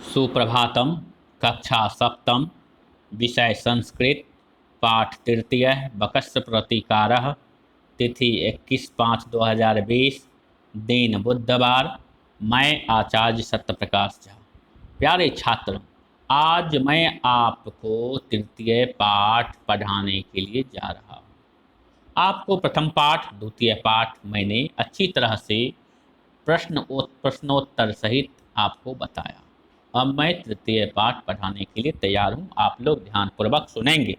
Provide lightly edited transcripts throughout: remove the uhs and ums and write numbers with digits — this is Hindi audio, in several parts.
सुप्रभातम। कक्षा सप्तम, विषय संस्कृत, पाठ तृतीय, बकस्य प्रतिकारः। तिथि 21/5/2020, दिन बुधवार। मैं आचार्य सत्यप्रकाश झा। प्यारे छात्र, आज मैं आपको तृतीय पाठ पढ़ाने के लिए जा रहा हूँ। आपको प्रथम पाठ द्वितीय पाठ मैंने अच्छी तरह से प्रश्नोत्तर सहित आपको बताया। अब मैं तृतीय पाठ पढ़ाने के लिए तैयार हूँ। आप लोग ध्यानपूर्वक सुनेंगे।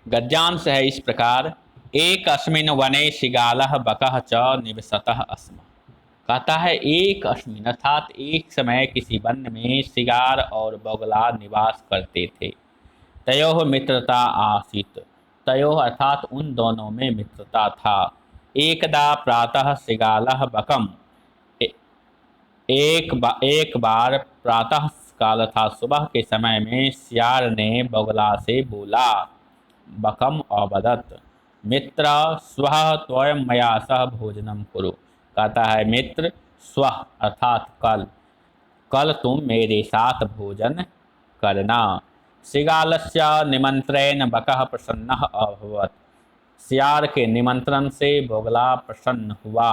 गद्यांश है इस प्रकार। एक अस्मिन् वने सिगालः बकः च निवसतः अस्म। कहता है एक अस्मिन् अर्थात एक समय किसी वन में सिगार और बगुला निवास करते थे। तयोः मित्रता आसीत्। तयोः अर्थात उन दोनों में मित्रता था। एकदा प्रातः सिगालः बकम् एक बार प्रातः काल था, सुबह के समय में सियार ने बगुला से बोला। बकम अवदत् मित्र स्वः त्वं मया सह भोजनम कुरु। कहता है मित्र स्वः अर्थात कल, कल तुम मेरे साथ भोजन करना। सिगालस्य निमंत्रेण बकः प्रसन्नः अभवत्। सियार के निमंत्रण से बगुला प्रसन्न हुआ।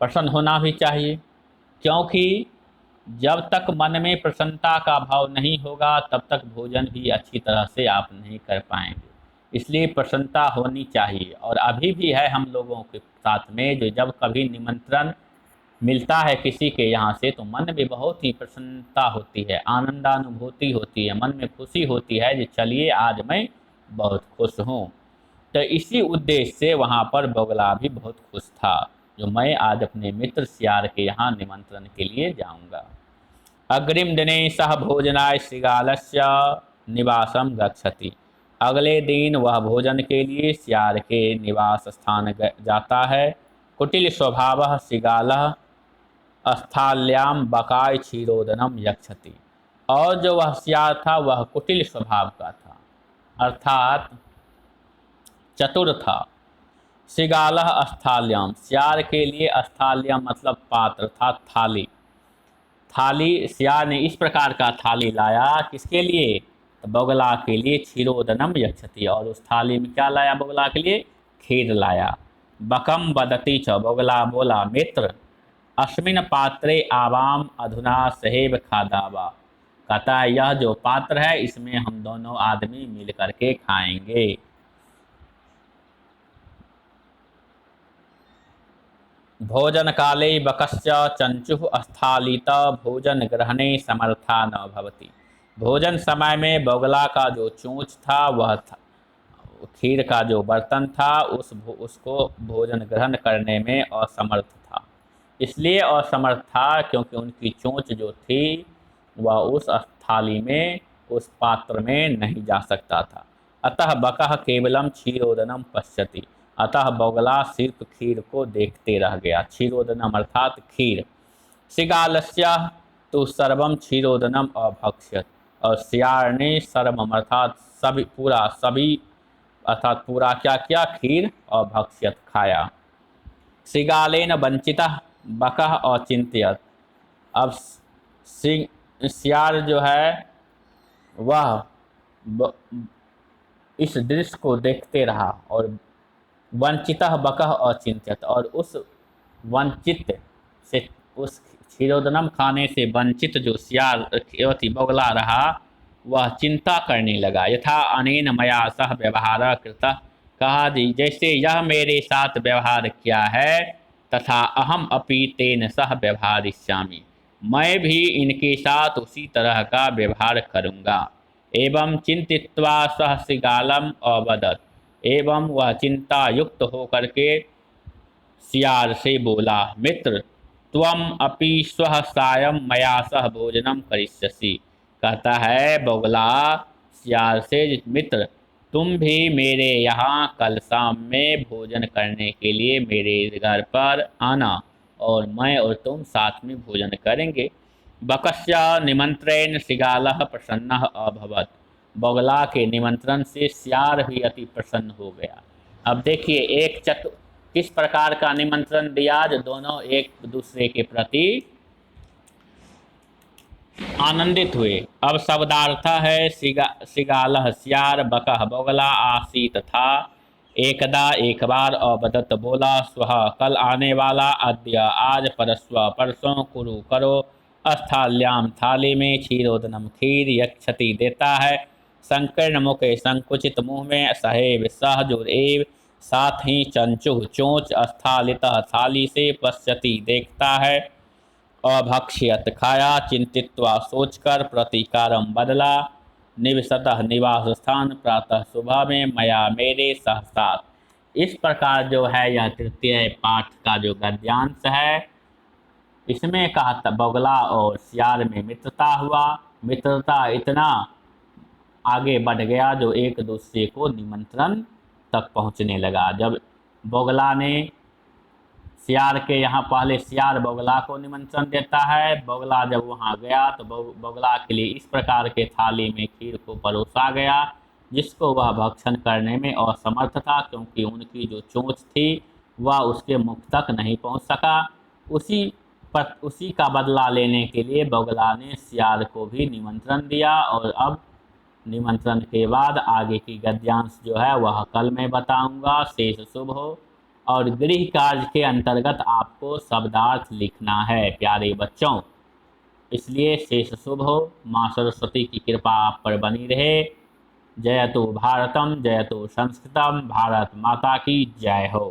प्रसन्न होना भी चाहिए, क्योंकि जब तक मन में प्रसन्नता का भाव नहीं होगा तब तक भोजन भी अच्छी तरह से आप नहीं कर पाएंगे। इसलिए प्रसन्नता होनी चाहिए। और अभी भी है हम लोगों के साथ में, जो जब कभी निमंत्रण मिलता है किसी के यहाँ से तो मन में बहुत ही प्रसन्नता होती है, आनंदानुभूति होती है, मन में खुशी होती है कि चलिए आज मैं बहुत खुश हूँ। तो इसी उद्देश्य से वहाँ पर बगुला भी बहुत खुश था, जो मैं आज अपने मित्र सियार के यहाँ निमंत्रण के लिए जाऊँगा। अग्रिम दिने सह भोजनाय श्रृगालस्य निवासम गच्छति। अगले दिन वह भोजन के लिए सियार के निवास स्थान जाता है। कुटिल स्वभावः श्रृगालः स्थाल्याम बकाय क्षीरोदनम यक्षति। और जो वह सियार था वह कुटिल स्वभाव का था, अर्थात चतुर था। श्रृगालः स्थाल्याम, सियार के लिए स्थाल्याम मतलब पात्र था, थाली। थाली सियार ने इस प्रकार का थाली लाया, किसके लिए? तो बगुला के लिए। क्षीरोदनम यक्षति, और उस थाली में क्या लाया बगुला के लिए? खीर लाया। बकम वदति च, बगुला बोला मित्र अस्मिन् पात्रे आवाम अधुना सहैव खादावा। कहता है यह जो पात्र है इसमें हम दोनों आदमी मिल करके खाएंगे। भोजन काले बकस्य चंचुः स्थालित भोजन ग्रहणे समर्था न भवति। भोजन समय में बगुला का जो चोंच था वह खीर का जो बर्तन था उसको भोजन ग्रहण करने में असमर्थ था। इसलिए असमर्थ था क्योंकि उनकी चोंच जो थी वह उस थाली में, उस पात्र में नहीं जा सकता था। अतः बकः केवलम क्षीरोदनम पश्यति। अतः बगुला सिर्फ खीर को देखते रह गया। क्षीरोदनम अर्थात खीर। श्रृगालस्य तो सर्वम क्षीरोदनम अभक्ष्यत। और सियार ने सर्वम अर्थात सभी, पूरा सभी अर्थात पूरा क्या किया? खीर और भक्ष्यत खाया। श्रृगालेन वंचितः बकः अचिंत्यत। अब सियार जो है वह इस दृश्य को देखते रहा और वंचितः बकः अचिंत्यत, और उस वंचित से, उस क्षीरोदनम खाने से वंचित जो सियार बगुला रहा वह चिंता करने लगा। यथा अनेन मया सह व्यवहार कृतः। कहा जी जैसे यह मेरे साथ व्यवहार किया है तथा अहम अपि तेन सह व्यवहारिष्यामि, मैं भी इनके साथ उसी तरह का व्यवहार करूँगा। एवं चिंतित्वा सह श्रृगालम अवदत्। एवं वह चिंता युक्त होकर के सियार से बोला मित्र त्वम अपि स्वः सायं मया सह भोजनम करिष्यसि। कहता है बगुला सियार से मित्र तुम भी मेरे यहाँ कल शाम में भोजन करने के लिए मेरे घर पर आना और मैं और तुम साथ में भोजन करेंगे। बकस्य निमंत्रेण श्रृगालः प्रसन्नः अभवत्। बगुला के निमंत्रण से सियार भी अति प्रसन्न हो गया। अब देखिए एक किस प्रकार का निमंत्रण दिया, जो दोनों एक दूसरे के प्रति आनंदित हुए। अब शब्दार्थ है सिगालह सियार बकह बगला आसीत था। एकदा एक बार अवदत बोला स्वह कल आने वाला अद्य आज परस्व परसों कुरु करो स्थाल्याम थाली में क्षीरोदनम खीर यक्षति देता है। संकीर्ण मुखे संकुचित मुँह में सहेब सहजुर एव साथ ही चंचुह चोंच स्थालित थाली से पश्यति देखता है। अभक्ष्यत खाया चिंतित्वा सोचकर प्रतिकारम बदला। निवसतः निवास स्थान प्रातः सुबह में मया मेरे सहसात। इस प्रकार जो है यह तृतीय पाठ का जो गद्यांश है इसमें कहा बगला और सियार में मित्रता हुआ। मित्रता इतना आगे बढ़ गया जो एक दूसरे को निमंत्रण तक पहुंचने लगा। जब बगला ने सियार के यहाँ पहले सियार बगुला को निमंत्रण देता है। बगुला जब वहाँ गया तो बगुला के लिए इस प्रकार के थाली में खीर को परोसा गया जिसको वह भक्षण करने में असमर्थ था क्योंकि उनकी जो चोंच थी वह उसके मुख तक नहीं पहुँच सका। उसी का बदला लेने के लिए बगुला ने सियार को भी निमंत्रण दिया। और अब निमंत्रण के बाद आगे की गद्यांश जो है वह कल मैं बताऊंगा। शेष शुभ हो। और गृह कार्य के अंतर्गत आपको शब्दार्थ लिखना है प्यारे बच्चों, इसलिए शेष शुभ हो। माँ सरस्वती की कृपा आप पर बनी रहे। जयतु भारतम जयतु संस्कृतम। भारत माता की जय हो।